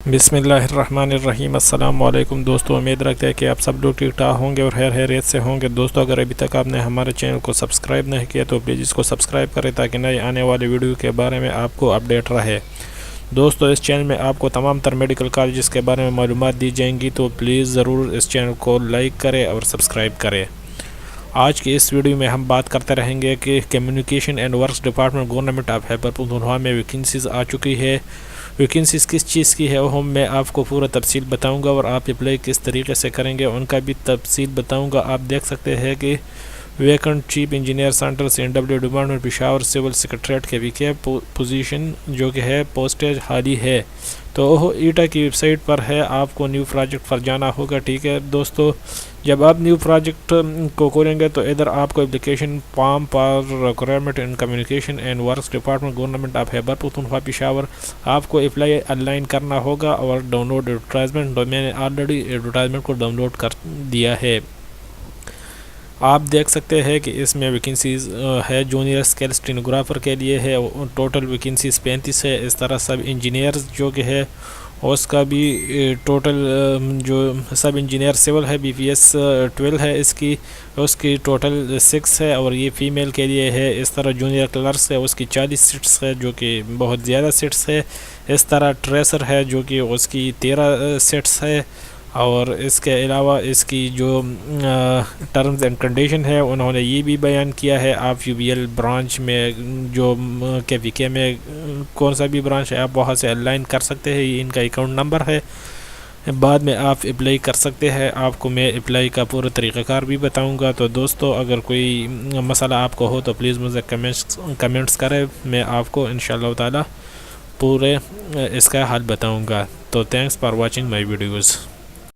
बिस्मिल्लाहिर्रहमानिर्रहीम। अस्सलाम वालेकुम दोस्तों, उम्मीद रखते हैं कि आप सब लोग ठीक ठाक होंगे और खैरियत से होंगे। दोस्तों, अगर अभी तक आपने हमारे चैनल को सब्सक्राइब नहीं किया तो प्लीज़ इसको सब्सक्राइब करें ताकि नए आने वाले वीडियो के बारे में आपको अपडेट रहे। दोस्तों, इस चैनल में आपको तमाम तर मेडिकल कॉलेज़ के बारे में मालूमात दी जाएंगी, तो प्लीज़ ज़रूर इस चैनल को लाइक करें और सब्सक्राइब करें। आज की इस वीडियो में हम बात करते रहेंगे कि communication and works department government of Khyber Pakhtunkhwa में वैकेंसीज़ आ चुकी है। वैकेंसीज़ किस चीज़ की है वो मैं आपको पूरा तफसील बताऊंगा और आप अप्लाई किस तरीके से करेंगे उनका भी तफसील बताऊंगा। आप देख सकते हैं कि vacant chief engineer central CNW department Peshawar civil secretariat के विके पोजीशन जो कि है पोस्टेज खाली है। तो वो ईटा की वेबसाइट पर है, आपको न्यू प्रोजेक्ट पर जाना होगा। ठीक है दोस्तों, जब आप न्यू प्रोजेक्ट को खोलेंगे तो इधर आपको एप्लीकेशन फॉर्म पर requirement in communication and works department government of Khyber Pakhtunkhwa Peshawar आपको अप्लाई ऑनलाइन करना होगा और डाउनलोड एडवर्टाइजमेंट, तो मैंने ऑलरेडी एडवर्टाइजमेंट को डाउनलोड कर दिया है। आप देख सकते हैं कि इसमें वैकेंसीज़ है जूनियर स्केल स्टेनोग्राफर के लिए है, टोटल वैकेंसीज़ 35 है। इस तरह सब इंजीनियर्स जो कि है उसका भी टोटल जो सब इंजीनियर सिविल है BPS 12 है इसकी, उसकी टोटल 6 है और ये फ़ीमेल के लिए है। इस तरह जूनियर क्लर्क्स है उसकी 40 सीट्स है जो कि बहुत ज़्यादा सीट्स है। इस तरह ट्रेसर है जो कि उसकी 13 सीट्स है। और इसके अलावा इसकी जो टर्म्स एंड कंडीशन है उन्होंने ये भी बयान किया है, आप UBL ब्रांच में जो के VK में कौन सा भी ब्रांच है आप वहाँ से ऑनलाइन कर सकते हैं। ये इनका अकाउंट नंबर है, बाद में आप अप्लाई कर सकते हैं। आपको मैं अप्लाई का पूरा तरीक़ाकार भी बताऊंगा। तो दोस्तों, अगर कोई मसला आपको हो तो प्लीज़ मुझे कमेंट्स करें, मैं आपको इंशाअल्लाह ताला पूरे इसका हल बताऊंगा। तो thanks for watching my videos.